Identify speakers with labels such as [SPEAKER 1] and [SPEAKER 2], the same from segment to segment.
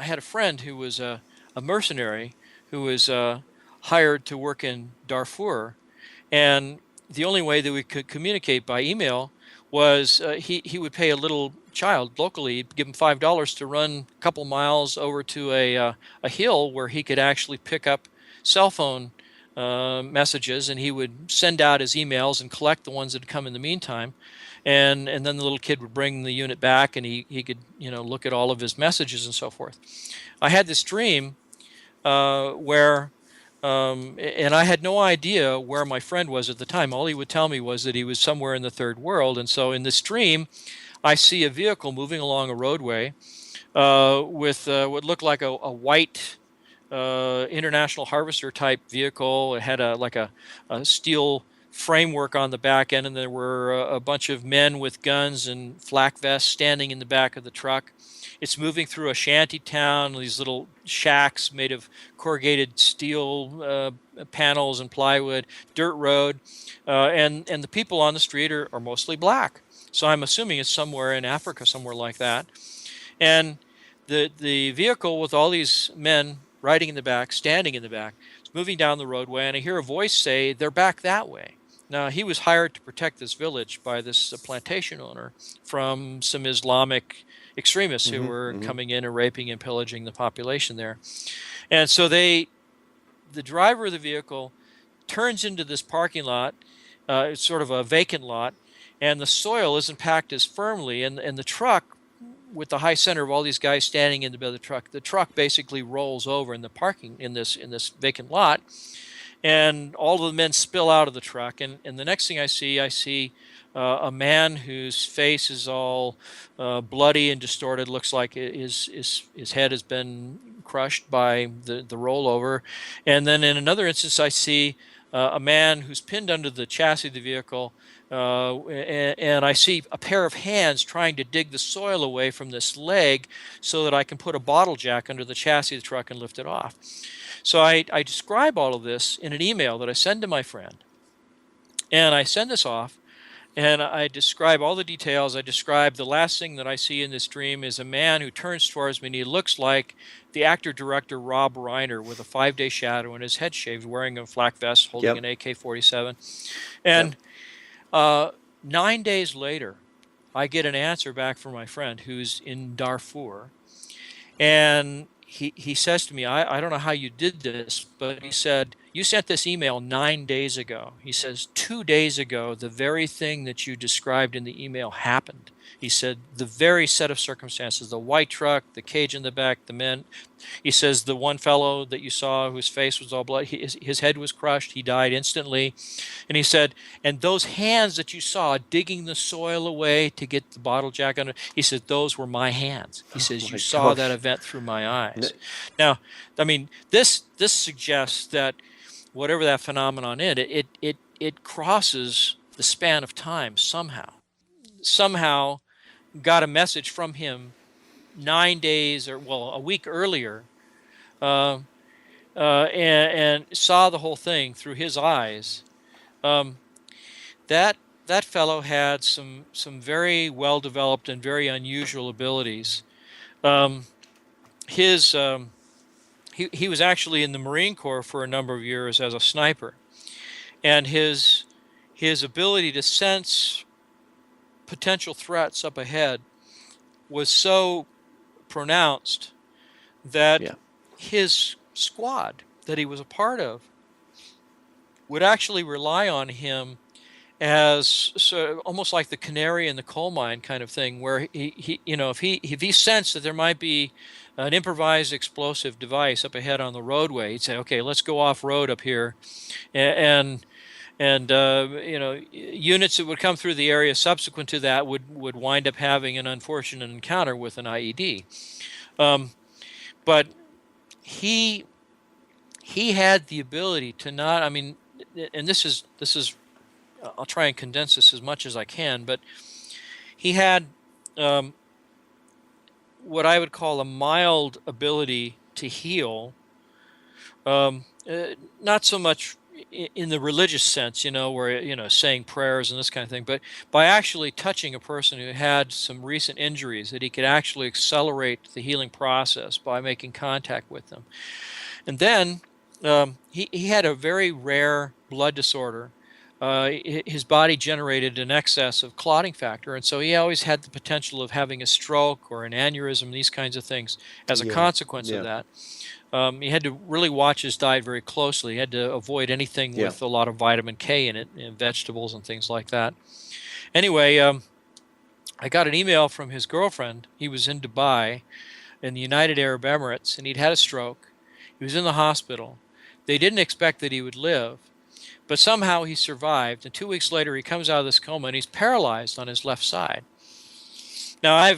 [SPEAKER 1] had a friend who was a mercenary who was hired to work in Darfur, and the only way that we could communicate by email was he would pay a little child locally, give him $5 to run a couple miles over to a hill where he could actually pick up cell phone messages, and he would send out his emails and collect the ones that had come in the meantime, and then the little kid would bring the unit back, and he could look at all of his messages and so forth. I had this dream where and I had no idea where my friend was at the time. All he would tell me was that he was somewhere in the third world. And so in this dream, I see a vehicle moving along a roadway with what looked like a white international harvester type vehicle. It had a steel framework on the back end, and there were a bunch of men with guns and flak vests standing in the back of the truck. It's moving through a shanty town, these little shacks made of corrugated steel panels and plywood, dirt road, and the people on the street are mostly black. So I'm assuming it's somewhere in Africa, somewhere like that. And the vehicle with all these men riding in the back, standing in the back, is moving down the roadway, and I hear a voice say, "They're back that way." Now, he was hired to protect this village by this plantation owner from some Islamic extremists who were coming in and raping and pillaging the population there. And so the driver of the vehicle turns into this parking lot. It's sort of a vacant lot, and the soil isn't packed as firmly, and the truck, with the high center of all these guys standing in the bed of the truck basically rolls over in the parking in this vacant lot, and all of the men spill out of the truck. And the next thing I see a man whose face is all bloody and distorted. Looks like his head has been crushed by the rollover. And then in another instance, I see a man who's pinned under the chassis of the vehicle, and I see a pair of hands trying to dig the soil away from this leg so that I can put a bottle jack under the chassis of the truck and lift it off. So I describe all of this in an email that I send to my friend, and I send this off, and I describe all the details. I describe the last thing that I see in this dream is a man who turns towards me, and he looks like the actor-director Rob Reiner with a 5-day shadow and his head shaved, wearing a flak vest, holding an AK-47. And 9 days later, I get an answer back from my friend who's in Darfur, and he says to me, I don't know how you did this, but he said, "You sent this email 9 days ago." He says, 2 days ago, the very thing that you described in the email happened. He said, the very set of circumstances, the white truck, the cage in the back, the men. He says, the one fellow that you saw whose face was all blood, his head was crushed. He died instantly. And he said, and those hands that you saw digging the soil away to get the bottle jack under, he said, those were my hands. He says, you saw that event through my eyes. Now, I mean, this suggests that whatever that phenomenon is, it crosses the span of time somehow. Somehow got a message from him 9 days or, well, a week earlier, and saw the whole thing through his eyes. That fellow had some very well developed and very unusual abilities. He was actually in the Marine Corps for a number of years as a sniper, and his ability to sense potential threats up ahead was so pronounced that his squad that he was a part of would actually rely on him as almost like the canary in the coal mine kind of thing, where he if he sensed that there might be an improvised explosive device up ahead on the roadway, he'd say, okay, let's go off road up here, and units that would come through the area subsequent to that would wind up having an unfortunate encounter with an IED. But he had the ability to not, I mean, and this is I'll try and condense this as much as I can, but he had what I would call a mild ability to heal, not so much in the religious sense, where, saying prayers and this kind of thing, but by actually touching a person who had some recent injuries, that he could actually accelerate the healing process by making contact with them. And then he had a very rare blood disorder. His body generated an excess of clotting factor, and so he always had the potential of having a stroke or an aneurysm, these kinds of things, as a
[SPEAKER 2] Yeah.
[SPEAKER 1] consequence of
[SPEAKER 2] Yeah.
[SPEAKER 1] that. He had to really watch his diet very closely. He had to avoid anything
[SPEAKER 2] Yeah.
[SPEAKER 1] with a lot of vitamin K in it, and vegetables and things like that. Anyway, I got an email from his girlfriend. He was in Dubai in the United Arab Emirates, and he'd had a stroke. He was in the hospital. They didn't expect that he would live, but somehow he survived. And 2 weeks later, he comes out of this coma and he's paralyzed on his left side. Now,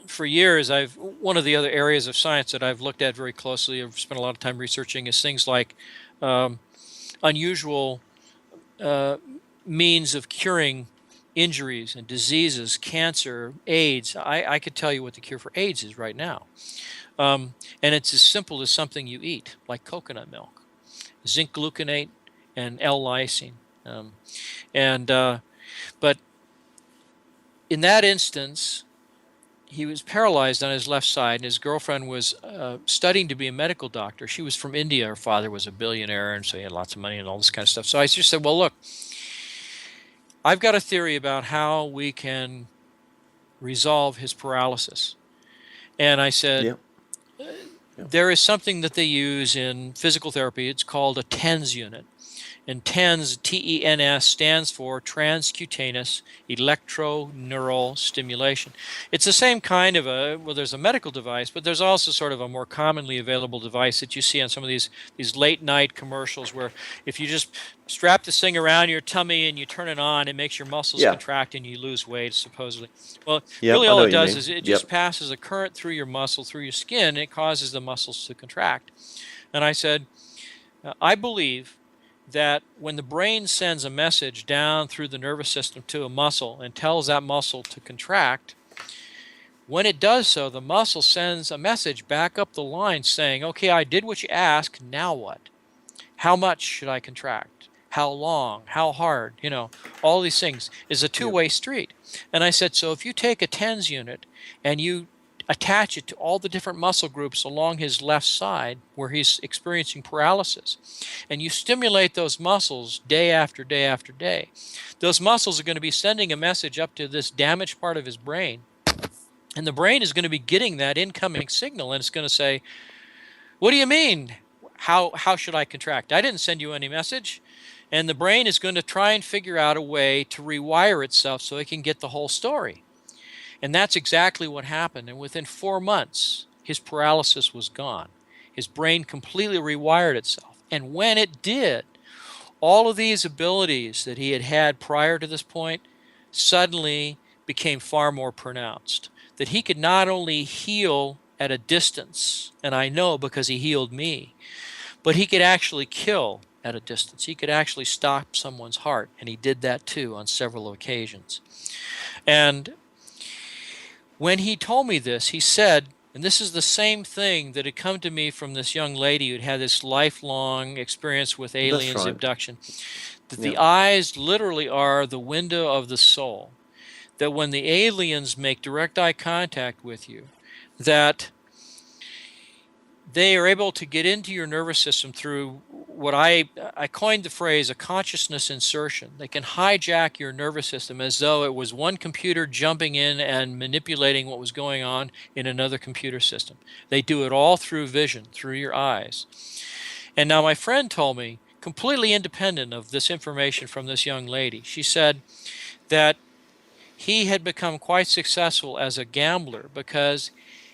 [SPEAKER 1] for years, one of the other areas of science that I've looked at very closely, I've spent a lot of time researching, is things like um, unusual uh, means of curing injuries and diseases, cancer, AIDS. I could tell you what the cure for AIDS is right now. And it's as simple as something you eat, like coconut milk, zinc gluconate and L-lysine. Um, and But in that instance, he was paralyzed on his left side, and his girlfriend was studying to be a medical doctor. She was from India. Her father was a billionaire, and so he had lots of money and all this kind of stuff. So I just said, well, look, I've got a theory about how we can resolve his paralysis. And I said,
[SPEAKER 2] Yeah. Yeah.
[SPEAKER 1] there is something that they use in physical therapy. It's called a TENS unit. And TENS, T-E-N-S, stands for transcutaneous electroneural stimulation. It's the same kind of there's a medical device, but there's also sort of a more commonly available device that you see on some of these late night commercials, where if you just strap this thing around your tummy and you turn it on, it makes your muscles
[SPEAKER 2] Yeah.
[SPEAKER 1] contract and you lose weight, supposedly. Well,
[SPEAKER 2] Yep.
[SPEAKER 1] really
[SPEAKER 2] I
[SPEAKER 1] all
[SPEAKER 2] know
[SPEAKER 1] it
[SPEAKER 2] what you
[SPEAKER 1] does
[SPEAKER 2] mean.
[SPEAKER 1] is it just
[SPEAKER 2] Yep.
[SPEAKER 1] passes a current through your muscle, through your skin, and it causes the muscles to contract. And I said, I believe that when the brain sends a message down through the nervous system to a muscle and tells that muscle to contract, when it does so, the muscle sends a message back up the line saying, okay, I did what you asked, now what? How much should I contract? How long? How hard? All these things is a
[SPEAKER 2] Yep.
[SPEAKER 1] two-way street. And I said, so if you take a TENS unit and you attach it to all the different muscle groups along his left side where he's experiencing paralysis, and you stimulate those muscles day after day after day, those muscles are going to be sending a message up to this damaged part of his brain. And the brain is going to be getting that incoming signal, and it's going to say, what do you mean? How should I contract? I didn't send you any message. And the brain is going to try and figure out a way to rewire itself so it can get the whole story. And that's exactly what happened. And within 4 months, his paralysis was gone. His brain completely rewired itself. And when it did, all of these abilities that he had had prior to this point suddenly became far more pronounced. That he could not only heal at a distance, and I know because he healed me, but he could actually kill at a distance. He could actually stop someone's heart, and he did that too on several occasions. And when he told me this, he said, and this is the same thing that had come to me from this young lady who'd had this lifelong experience with
[SPEAKER 2] That's
[SPEAKER 1] aliens,
[SPEAKER 2] right.
[SPEAKER 1] abduction, that the
[SPEAKER 2] Yep.
[SPEAKER 1] eyes literally are the window of the soul. That when the aliens make direct eye contact with you, that they are able to get into your nervous system through what I coined the phrase a consciousness insertion. They can hijack your nervous system as though it was one computer jumping in and manipulating what was going on in another computer system. They do it all through vision, through your eyes. And now my friend told me, completely independent of this information from this young lady, she said that he had become quite successful as a gambler because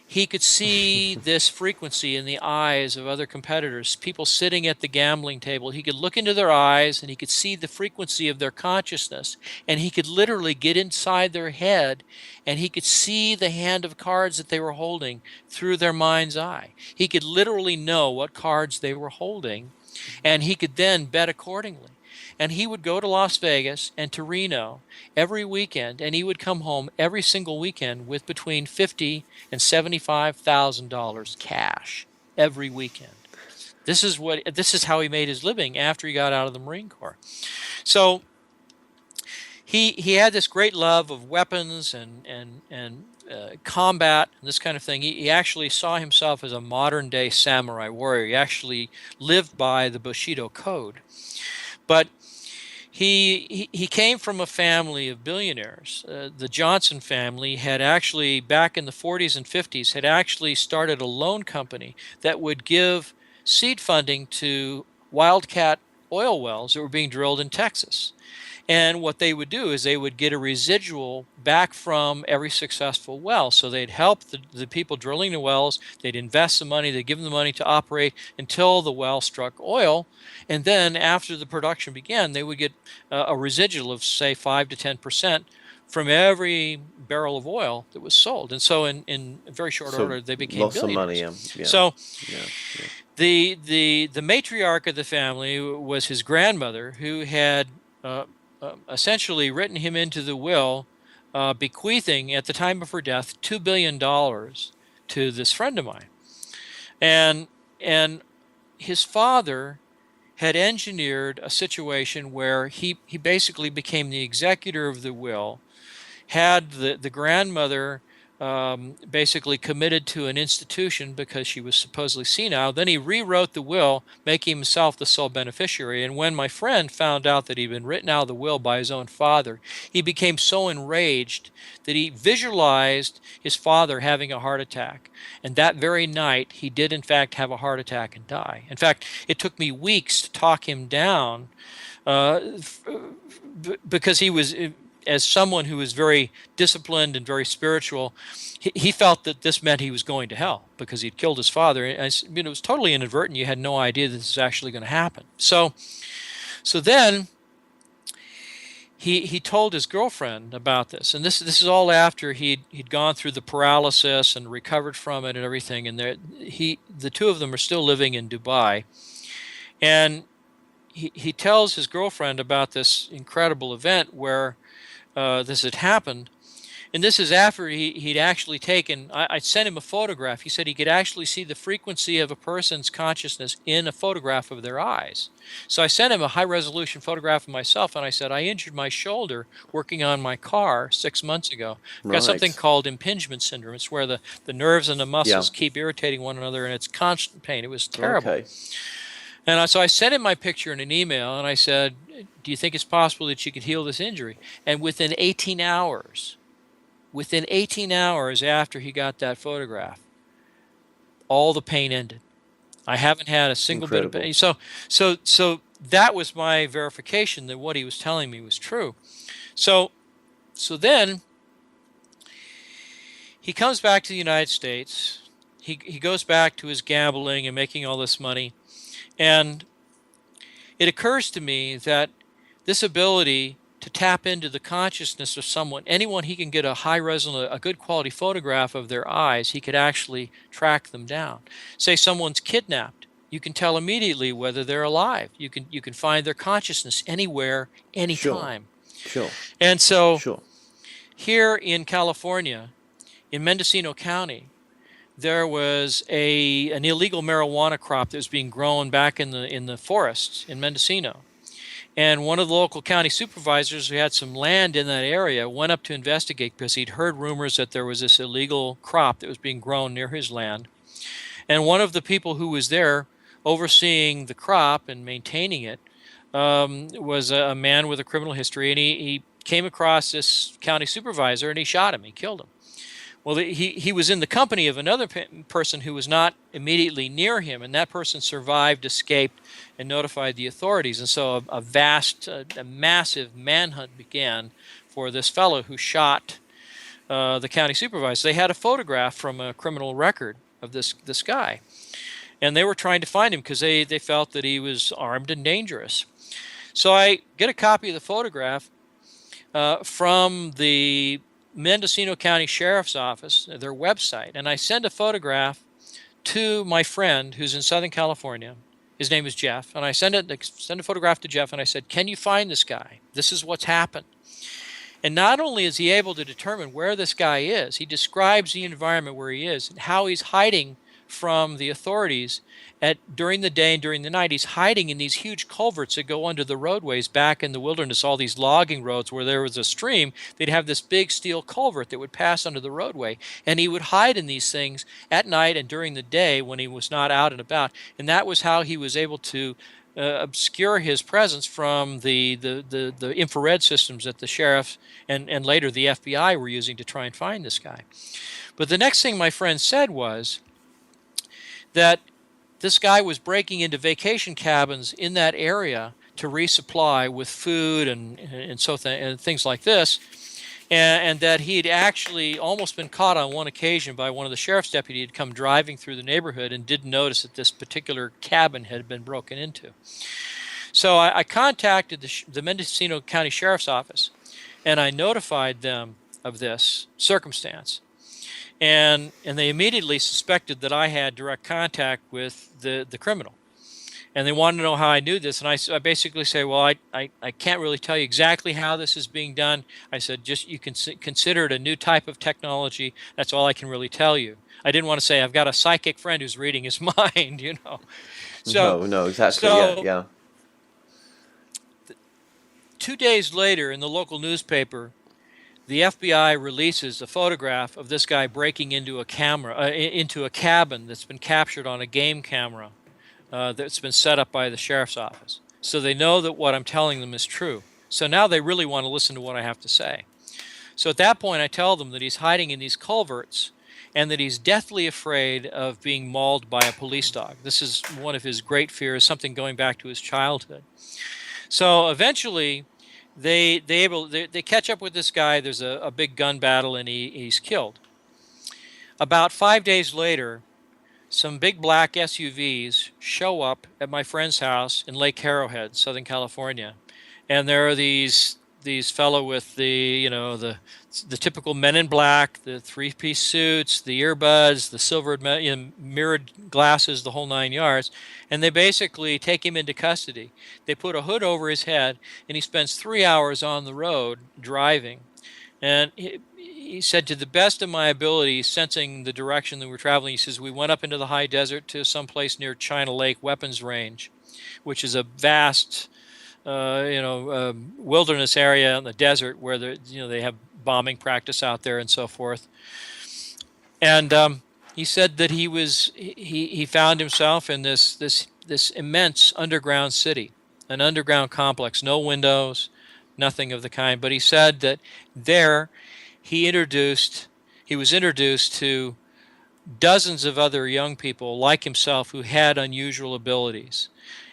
[SPEAKER 1] he could see this frequency in the eyes of other competitors, people sitting at the gambling table. He could look into their eyes and he could see the frequency of their consciousness, and he could literally get inside their head and he could see the hand of cards that they were holding through their mind's eye. He could literally know what cards they were holding, and he could then bet accordingly. And he would go to Las Vegas and to Reno every weekend, and he would come home every single weekend with between $50,000 and $75,000 cash every weekend. This is how he made his living after he got out of the Marine Corps. So he had this great love of weapons and combat and this kind of thing. He actually saw himself as a modern day samurai warrior. He actually lived by the Bushido code. But he came from a family of billionaires. The Johnson family had actually, back in the 40s and 50s, had actually started a loan company that would give seed funding to wildcat oil wells that were being drilled in Texas. And what they would do is they would get a residual back from every successful well. So they'd help the people drilling the wells, they'd invest the money, they'd give them the money to operate until the well struck oil. And then after the production began, they would get a residual of, say, 5 to 10% from every barrel of oil that was sold. And so in very short
[SPEAKER 2] So
[SPEAKER 1] order, they became
[SPEAKER 2] lots of money.
[SPEAKER 1] billionaires.
[SPEAKER 2] Yeah.
[SPEAKER 1] So
[SPEAKER 2] Yeah. Yeah.
[SPEAKER 1] the matriarch of the family was his grandmother, who had essentially written him into the will, bequeathing at the time of her death $2 billion to this friend of mine, and and his father had engineered a situation where he basically became the executor of the will, had the grandmother basically committed to an institution because she was supposedly senile. Then he rewrote the will, making himself the sole beneficiary. And when my friend found out that he'd been written out of the will by his own father, he became so enraged that he visualized his father having a heart attack. And that very night, he did in fact have a heart attack and die. In fact, it took me weeks to talk him down uh, because he was, as someone who was very disciplined and very spiritual, he felt that this meant he was going to hell because he'd killed his father. And it was totally inadvertent. You had no idea this was actually going to happen. So then he told his girlfriend about this, and this is all after he'd gone through the paralysis and recovered from it and everything. And the two of them are still living in Dubai, and he tells his girlfriend about this incredible event where this had happened. And this is after he'd actually taken, I sent him a photograph. He said he could actually see the frequency of a person's consciousness in a photograph of their eyes. So I sent him a high resolution photograph of myself, and I said, I injured my shoulder working on my car 6 months ago. I've got something
[SPEAKER 2] Right.
[SPEAKER 1] called impingement syndrome. It's where the nerves and the
[SPEAKER 2] Yeah.
[SPEAKER 1] muscles keep irritating one another, and it's constant pain. It was terrible.
[SPEAKER 2] Okay.
[SPEAKER 1] And so I sent him my picture in an email, and I said, do you think it's possible that you could heal this injury? And within 18 hours after he got that photograph, all the pain ended. I haven't had a single bit of
[SPEAKER 2] Incredible.
[SPEAKER 1] pain. So that was my verification that what he was telling me was true. So then he comes back to the United States. He goes back to his gambling and making all this money. And it occurs to me that this ability to tap into the consciousness of anyone he can get a high resolution, a good quality photograph of their eyes, he could actually track them down. Say someone's kidnapped, you can tell immediately whether they're alive. You can find their consciousness anywhere,
[SPEAKER 2] Sure.
[SPEAKER 1] anytime.
[SPEAKER 2] Sure.
[SPEAKER 1] And so
[SPEAKER 2] Sure.
[SPEAKER 1] here in California, in Mendocino County, there was an illegal marijuana crop that was being grown back in the forests in Mendocino. And one of the local county supervisors who had some land in that area went up to investigate because he'd heard rumors that there was this illegal crop that was being grown near his land. And one of the people who was there overseeing the crop and maintaining it was a man with a criminal history. And he came across this county supervisor and he shot him. He killed him. Well, he was in the company of another person who was not immediately near him, and that person survived, escaped, and notified the authorities. And so a massive manhunt began for this fellow who shot the county supervisor. They had a photograph from a criminal record of this guy, and they were trying to find him because they felt that he was armed and dangerous. So I get a copy of the photograph from the Mendocino County Sheriff's Office, their website, and I send a photograph to my friend who's in Southern California. His name is Jeff, and I send a photograph to Jeff, and I said, can you find this guy? This is what's happened. And not only is he able to determine where this guy is, he describes the environment where he is and how he's hiding from the authorities during the day and during the night. He's hiding in these huge culverts that go under the roadways back in the wilderness, all these logging roads where there was a stream. They'd have this big steel culvert that would pass under the roadway, and he would hide in these things at night and during the day when he was not out and about. And that was how he was able to obscure his presence from the infrared systems that the sheriff and later the FBI were using to try and find this guy. But the next thing my friend said was that this guy was breaking into vacation cabins in that area to resupply with food and things like this, and that he'd actually almost been caught on one occasion by one of the sheriff's deputies who'd come driving through the neighborhood and didn't notice that this particular cabin had been broken into. So I contacted the Mendocino County Sheriff's Office, and I notified them of this circumstance. And they immediately suspected that I had direct contact with the criminal. And they wanted to know how I knew this. And I basically say, well, I can't really tell you exactly how this is being done. I said, just you can consider it a new type of technology. That's all I can really tell you. I didn't want to say I've got a psychic friend who's reading his mind, you know. So,
[SPEAKER 2] No, exactly. Yeah,
[SPEAKER 1] so
[SPEAKER 2] yeah.
[SPEAKER 1] 2 days later in the local newspaper, the FBI releases a photograph of this guy breaking into into a cabin that's been captured on a game camera that's been set up by the sheriff's office. So they know that what I'm telling them is true. So now they really want to listen to what I have to say. So at that point, I tell them that he's hiding in these culverts and that he's deathly afraid of being mauled by a police dog. This is one of his great fears, something going back to his childhood. So eventually, they catch up with this guy. There's a big gun battle, and he's killed. About 5 days later, some big black SUVs show up at my friend's house in Lake Arrowhead, Southern California, and there are these fellow with the typical men in black, the three-piece suits, the earbuds, the silvered mirrored glasses, the whole 9 yards, and they basically take him into custody. They put a hood over his head, and he spends 3 hours on the road driving. And he said, to the best of my ability, sensing the direction that we're traveling, he says, we went up into the high desert to someplace near China Lake Weapons Range, which is a vast wilderness area in the desert where they have bombing practice out there and so forth. And he said that he found himself in this immense underground city, an underground complex, no windows, nothing of the kind. But he said that there he was introduced to dozens of other young people like himself who had unusual abilities.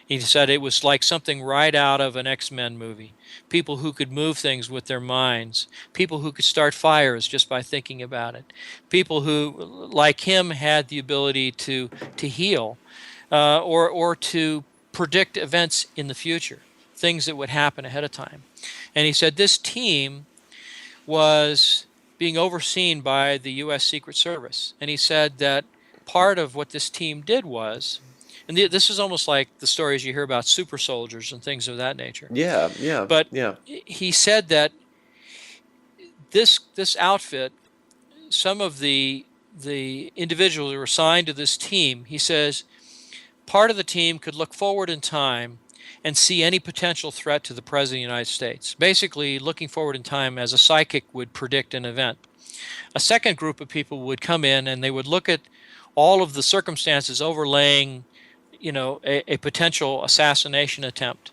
[SPEAKER 1] He said it was like something right out of an X-Men movie. People who could move things with their minds. People who could start fires just by thinking about it. People who, like him, had the ability to heal or to predict events in the future, things that would happen ahead of time. And he said this team was being overseen by the U.S. Secret Service. And he said that part of what this team did was, and this is almost like the stories you hear about super soldiers and things of that nature.
[SPEAKER 2] Yeah, yeah,
[SPEAKER 1] But
[SPEAKER 2] yeah.
[SPEAKER 1] he said that this outfit, some of the individuals who were assigned to this team, he says, part of the team could look forward in time and see any potential threat to the President of the United States. Basically, looking forward in time as a psychic would predict an event. A second group of people would come in and they would look at all of the circumstances overlaying a potential assassination attempt,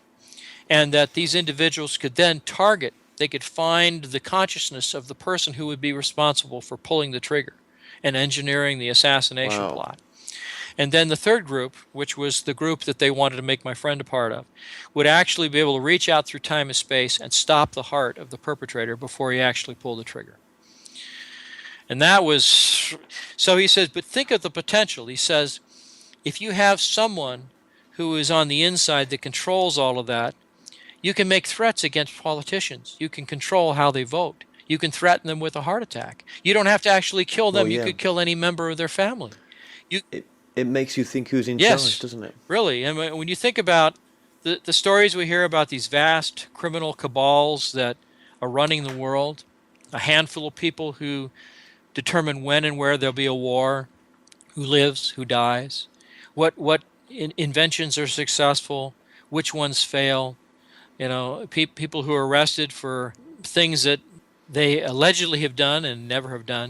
[SPEAKER 1] and that these individuals could then they could find the consciousness of the person who would be responsible for pulling the trigger and engineering the assassination
[SPEAKER 2] Wow.
[SPEAKER 1] plot. And then the third group, which was the group that they wanted to make my friend a part of, would actually be able to reach out through time and space and stop the heart of the perpetrator before he actually pulled the trigger. And that was, so he says, but think of the potential. He says, if you have someone who is on the inside that controls all of that, you can make threats against politicians. You can control how they vote. You can threaten them with a heart attack. You don't have to actually kill them.
[SPEAKER 2] Well,
[SPEAKER 1] You
[SPEAKER 2] yeah.
[SPEAKER 1] could kill any member of their family.
[SPEAKER 2] It makes you think who's in
[SPEAKER 1] Yes,
[SPEAKER 2] charge, doesn't it?
[SPEAKER 1] really. And when you think about the stories we hear about these vast criminal cabals that are running the world, a handful of people who determine when and where there'll be a war, who lives, who dies, what inventions are successful, which ones fail. People who are arrested for things that they allegedly have done and never have done.